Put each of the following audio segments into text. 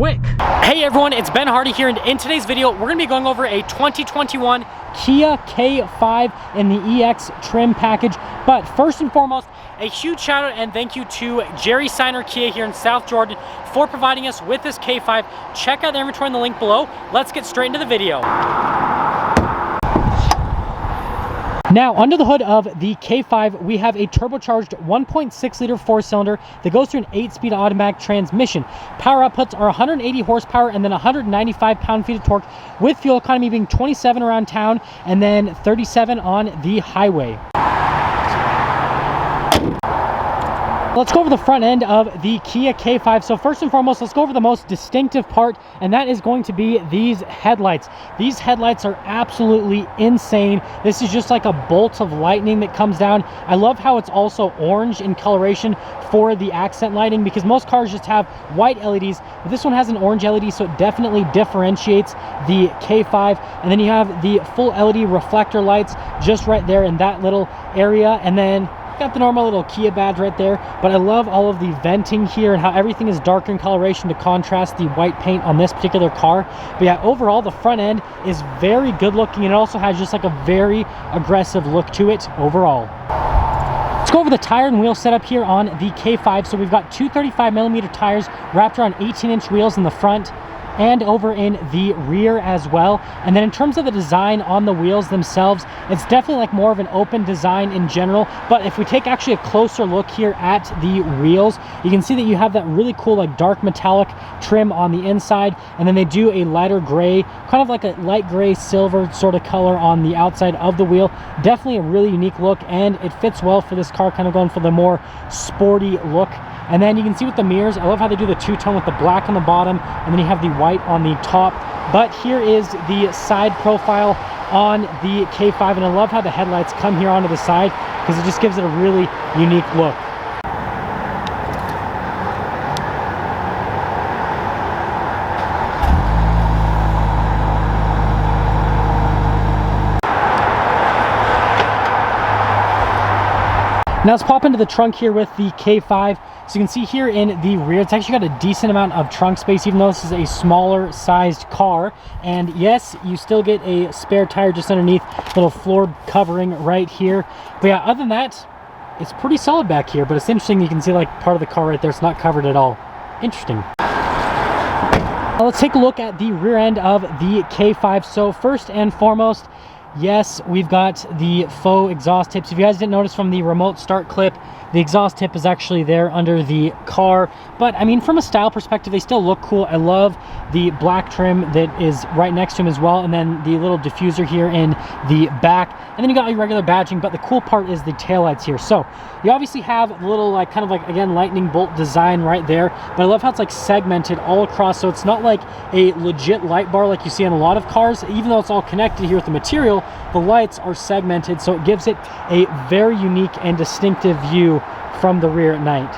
quick. Hey everyone, it's Ben Hardy here, and in today's video, we're gonna be going over a 2021 Kia K5 in the EX trim package. But first and foremost, a huge shout out and thank you to Jerry Signer Kia here in South Jordan for providing us with this K5. Check out the inventory in the link below. Let's get straight into the video. Now, under the hood of the K5, we have a turbocharged 1.6 liter four-cylinder that goes through an 8-speed automatic transmission. Power outputs are 180 horsepower and then 195 pound-feet of torque, with fuel economy being 27 around town and then 37 on the highway. Let's go over the front end of the Kia K5. So first and foremost, let's go over the most distinctive part, and that is going to be these headlights. These headlights are absolutely insane. This is just like a bolt of lightning that comes down. I love how it's also orange in coloration for the accent lighting, because most cars just have white LEDs, but this one has an orange LED, so it definitely differentiates the K5. And then you have the full LED reflector lights just right there in that little area, and then got the normal little Kia badge right there. But I love all of the venting here and how everything is darker in coloration to contrast the white paint on this particular car. But yeah, overall the front end is very good looking, and it also has just like a very aggressive look to it overall. Let's go over the tire and wheel setup here on the K5. So we've got two 35mm tires wrapped around 18-inch wheels in the front and over in the rear as well. And then in terms of the design on the wheels themselves, it's definitely like more of an open design in general. But if we take actually a closer look here at the wheels, you can see that you have that really cool like dark metallic trim on the inside, and then they do a lighter gray, kind of like a light gray silver sort of color on the outside of the wheel. Definitely a really unique look, and it fits well for this car, kind of going for the more sporty look. And then you can see with the mirrors, I love how they do the two-tone with the black on the bottom, and then you have the white on the top. But here is the side profile on the K5, and I love how the headlights come here onto the side, because it just gives it a really unique look. Now let's pop into the trunk here with the K5. So you can see here in the rear, it's actually got a decent amount of trunk space, even though this is a smaller sized car. And yes, you still get a spare tire just underneath, little floor covering right here. But yeah, other than that, it's pretty solid back here. But it's interesting, you can see like part of the car right there, it's not covered at all. Interesting. Now let's take a look at the rear end of the K5. So first and foremost, yes, we've got the faux exhaust tips. If you guys didn't notice from the remote start clip, the exhaust tip is actually there under the car. But I mean, from a style perspective, they still look cool. I love the black trim that is right next to them as well, and then the little diffuser here in the back. And then you got your regular badging, but the cool part is the taillights here. So you obviously have a little like kind of like, again, lightning bolt design right there, but I love how it's like segmented all across. So it's not like a legit light bar like you see on a lot of cars. Even though it's all connected here with the material, the lights are segmented, so it gives it a very unique and distinctive view from the rear at night.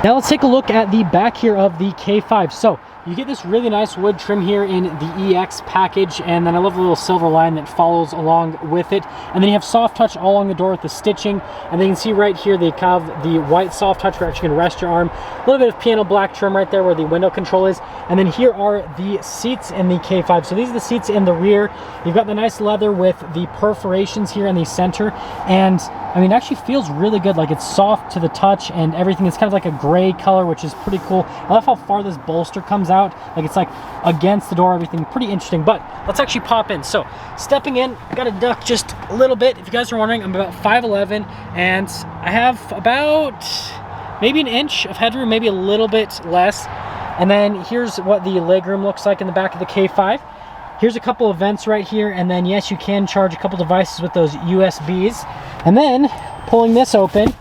Now let's take a look at the back here of the K5. So you get this really nice wood trim here in the EX package, and then I love the little silver line that follows along with it. And then you have soft touch all along the door with the stitching, and then you can see right here they have the white soft touch where you can rest your arm. A little bit of piano black trim right there where the window control is. And then here are the seats in the K5. So these are the seats in the rear. You've got the nice leather with the perforations here in the center, and I mean, it actually feels really good. Like, it's soft to the touch and everything. It's kind of like a gray color, which is pretty cool. I love how far this bolster comes out. Like, it's like against the door, everything. Pretty interesting. But let's actually pop in. So stepping in, got to duck just a little bit. If you guys are wondering, I'm about 5'11", and I have about maybe an inch of headroom, maybe a little bit less. And then here's what the legroom looks like in the back of the K5. Here's a couple of vents right here, and then yes, you can charge a couple devices with those USBs. And then pulling this open,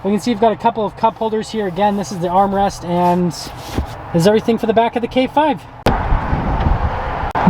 we can see you've got a couple of cup holders here. Again, this is the armrest, and this is everything for the back of the K5.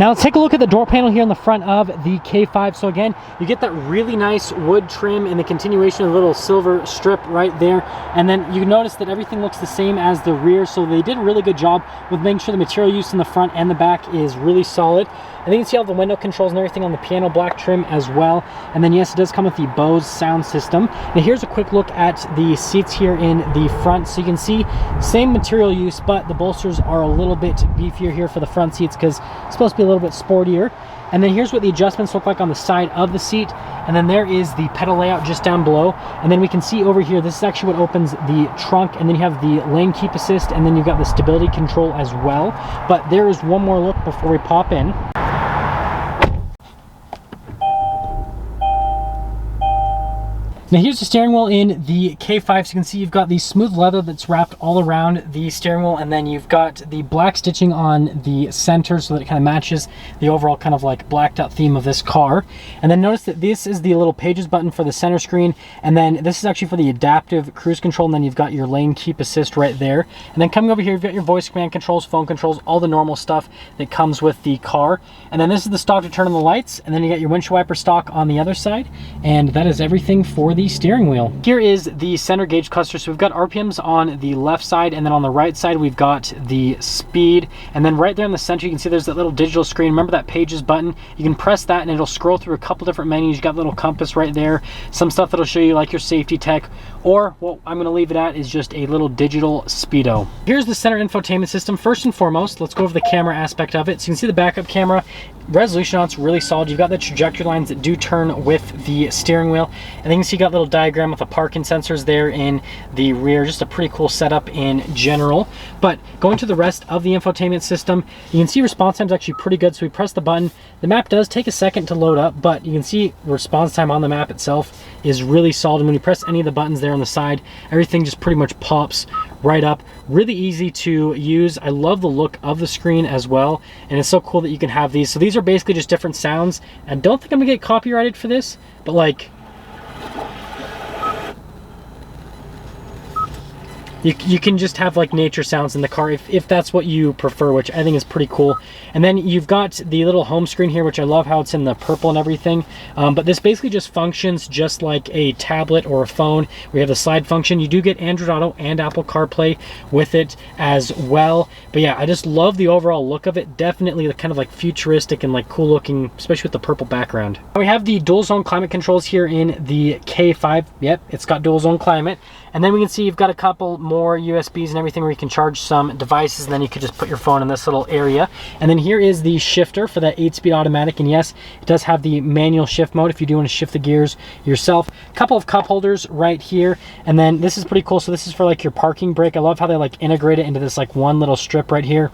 Now let's take a look at the door panel here in the front of the K5. So again, you get that really nice wood trim and the continuation of the little silver strip right there. And then you notice that everything looks the same as the rear. So they did a really good job with making sure the material used in the front and the back is really solid. And then you can see all the window controls and everything on the piano black trim as well. And then yes, it does come with the Bose sound system. Now here's a quick look at the seats here in the front. So you can see same material use, but the bolsters are a little bit beefier here for the front seats because it's supposed to be a little bit sportier. And then here's what the adjustments look like on the side of the seat. And then there is the pedal layout just down below. And then we can see over here, this is actually what opens the trunk. And then you have the lane keep assist, and then you've got the stability control as well. But there is one more look before we pop in. Now here's the steering wheel in the K5. So you can see you've got the smooth leather that's wrapped all around the steering wheel, and then you've got the black stitching on the center so that it kind of matches the overall kind of like blacked out theme of this car. And then notice that this is the little pages button for the center screen, and then this is actually for the adaptive cruise control, and then you've got your lane keep assist right there. And then coming over here, you've got your voice command controls, phone controls, all the normal stuff that comes with the car. And then this is the stock to turn on the lights, and then you got your windshield wiper stock on the other side, and that is everything for the steering wheel. Here is the center gauge cluster. So we've got RPMs on the left side, and then on the right side we've got the speed. And then right there in the center you can see there's that little digital screen. Remember that pages button? You can press that and it'll scroll through a couple different menus. You got the little compass right there, some stuff that'll show you like your safety tech, or what I'm going to leave it at is just a little digital speedo. Here's the center infotainment system. First and foremost, let's go over the camera aspect of it. So you can see the backup camera resolution on it's really solid. You've got the trajectory lines that do turn with the steering wheel, and then you can see you got a little diagram with the parking sensors there in the rear. Just a pretty cool setup in general. But going to the rest of the infotainment system, you can see response time is actually pretty good. So we press the button, the map does take a second to load up, but you can see response time on the map itself is really solid. And when you press any of the buttons there on the side, everything just pretty much pops right up. Really easy to use. I love the look of the screen as well, and it's so cool that you can have these. So these are basically just different sounds. I don't think I'm gonna get copyrighted for this, but like you can just have like nature sounds in the car if that's what you prefer, which I think is pretty cool. And then you've got the little home screen here, which I love how it's in the purple and everything. But this basically just functions just like a tablet or a phone. We have the slide function. You do get Android Auto and Apple CarPlay with it as well. But yeah, I just love the overall look of it. Definitely the kind of like futuristic and like cool looking, especially with the purple background. We have the dual zone climate controls here in the K5. Yep, it's got dual zone climate. And then we can see you've got a couple more USBs and everything where you can charge some devices, and then you could just put your phone in this little area. And then here is the shifter for that 8-speed automatic, and yes, it does have the manual shift mode if you do want to shift the gears yourself. A couple of cup holders right here, and then this is pretty cool. So this is for like your parking brake. I love how they like integrate it into this like one little strip right here.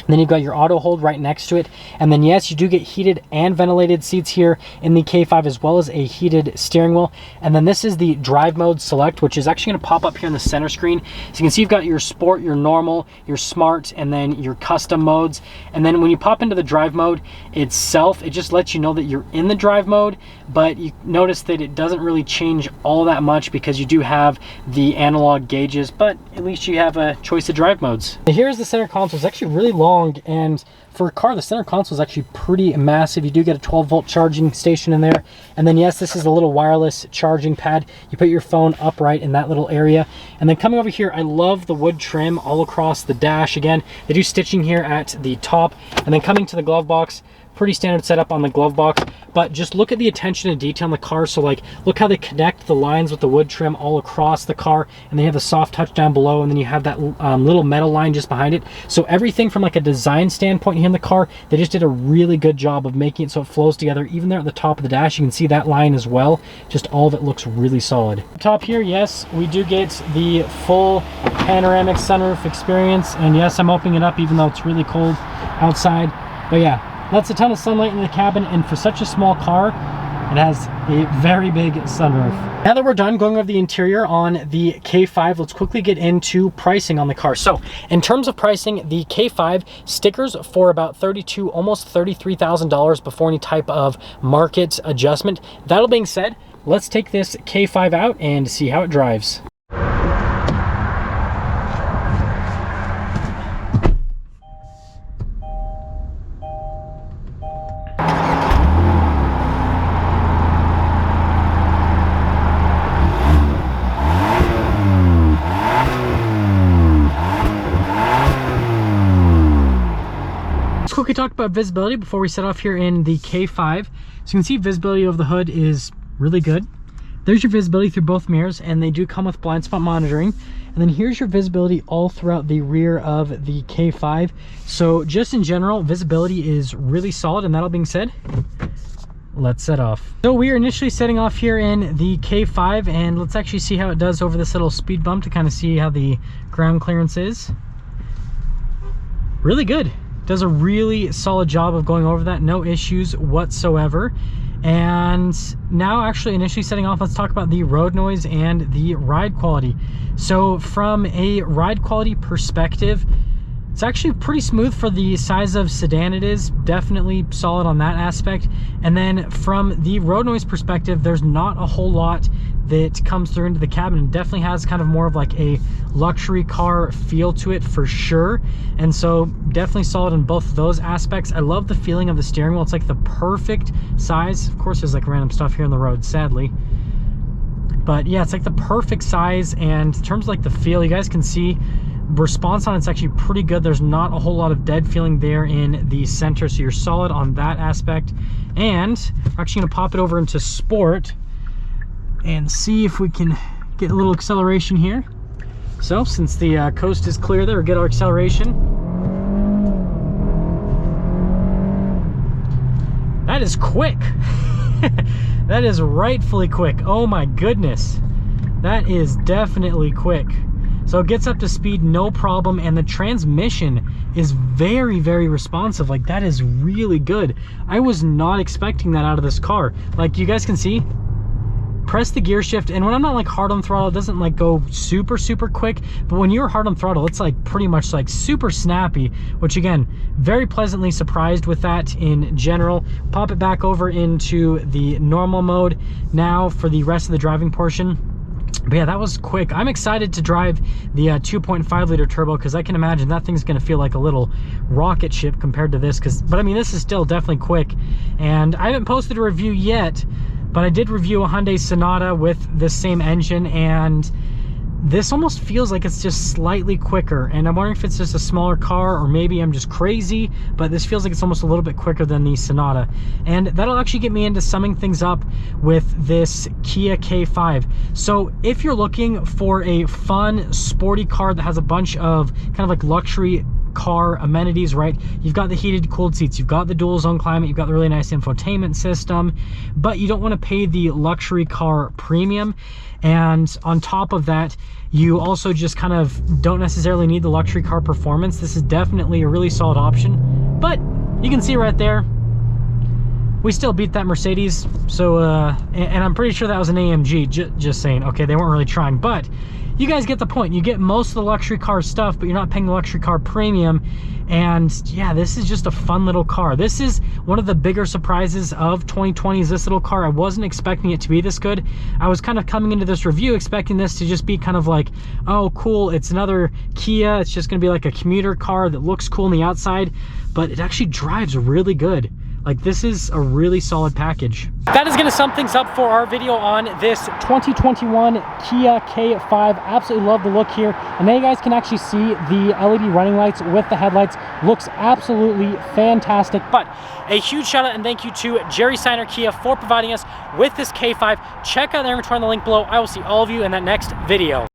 And then you've got your auto hold right next to it. And then yes, you do get heated and ventilated seats here in the K5, as well as a heated steering wheel. And then this is the drive mode select, which is actually going to pop up here in the center screen. So you can see you've got your sport, your normal, your smart, and then your custom modes. And then when you pop into the drive mode itself, it just lets you know that you're in the drive mode, but you notice that it doesn't really change all that much because you do have the analog gauges, but at least you have a choice of drive modes. And here's the center console. It's actually really long, and for a car, the center console is actually pretty massive. You do get a 12-volt charging station in there. And then yes, this is a little wireless charging pad. You put your phone upright in that little area. And then coming over here, I love the wood trim all across the dash. Again, they do stitching here at the top. And then coming to the glove box, pretty standard setup on the glove box, but just look at the attention to detail in the car. So like, look how they connect the lines with the wood trim all across the car, and they have a soft touch down below, and then you have that little metal line just behind it. So everything from like a design standpoint here in the car, they just did a really good job of making it so it flows together. Even there at the top of the dash, you can see that line as well. Just all of it looks really solid. Top here, yes, we do get the full panoramic sunroof experience, and yes, I'm opening it up even though it's really cold outside. But yeah, that's a ton of sunlight in the cabin, and for such a small car, it has a very big sunroof. Now that we're done going over the interior on the K5, let's quickly get into pricing on the car. So in terms of pricing, the K5 stickers for about $32,000, almost $33,000 before any type of market adjustment. That all being said, let's take this K5 out and see how it drives. quickly talk about visibility before we set off here in the K5. So you can see visibility of the hood is really good. There's your visibility through both mirrors, and they do come with blind spot monitoring. And then here's your visibility all throughout the rear of the K5. So just in general, visibility is really solid. And that all being said, let's set off. So we are initially setting off here in the K5, and let's actually see how it does over this little speed bump to kind of see how the ground clearance is. Really good. Does a really solid job of going over that, no issues whatsoever. And now actually initially setting off, let's talk about the road noise and the ride quality. So from a ride quality perspective, it's actually pretty smooth for the size of sedan it is. Definitely solid on that aspect. And then from the road noise perspective, there's not a whole lot that comes through into the cabin. It definitely has kind of more of like a luxury car feel to it for sure. And so definitely solid in both of those aspects. I love the feeling of the steering wheel. It's like the perfect size. Of course, there's like random stuff here on the road, sadly. But yeah, it's like the perfect size. And in terms of like the feel, you guys can see response on it's actually pretty good. There's not a whole lot of dead feeling there in the center, so you're solid on that aspect. And we're actually gonna pop it over into sport and see if we can get a little acceleration here. So since the coast is clear there, we'll get our acceleration. That is quick. That is rightfully quick. Oh my goodness, that is definitely quick. So it gets up to speed no problem, and the transmission is very, very responsive. Like, that is really good. I was not expecting that out of this car. Like, you guys can see, press the gear shift, and when I'm not like hard on throttle, it doesn't like go super, super quick. But when you're hard on throttle, it's like pretty much like super snappy, which again, very pleasantly surprised with that in general. Pop it back over into the normal mode now for the rest of the driving portion. But yeah, that was quick. I'm excited to drive the 2.5 liter turbo, because I can imagine that thing's going to feel like a little rocket ship compared to this. But I mean, this is still definitely quick. And I haven't posted a review yet, but I did review a Hyundai Sonata with this same engine, and this almost feels like it's just slightly quicker. And I'm wondering if it's just a smaller car, or maybe I'm just crazy, but this feels like it's almost a little bit quicker than the Sonata. And that'll actually get me into summing things up with this Kia K5. So if you're looking for a fun, sporty car that has a bunch of kind of like luxury car amenities, right? You've got the heated cooled seats, you've got the dual zone climate, you've got the really nice infotainment system, but you don't want to pay the luxury car premium. And on top of that, you also just kind of don't necessarily need the luxury car performance. This is definitely a really solid option, but you can see right there, we still beat that Mercedes. So and I'm pretty sure that was an AMG, just saying. Okay, they weren't really trying, but you guys get the point. You get most of the luxury car stuff, but you're not paying the luxury car premium. And yeah, this is just a fun little car. This is one of the bigger surprises of 2020 is this little car. I wasn't expecting it to be this good. I was kind of coming into this review expecting this to just be kind of like, oh cool, it's another Kia. It's just gonna be like a commuter car that looks cool on the outside, but it actually drives really good. Like, this is a really solid package. That is gonna sum things up for our video on this 2021 Kia K5. Absolutely love the look here. And now you guys can actually see the LED running lights with the headlights. Looks absolutely fantastic. But a huge shout out and thank you to Jerry Steiner Kia for providing us with this K5. Check out their inventory on the link below. I will see all of you in that next video.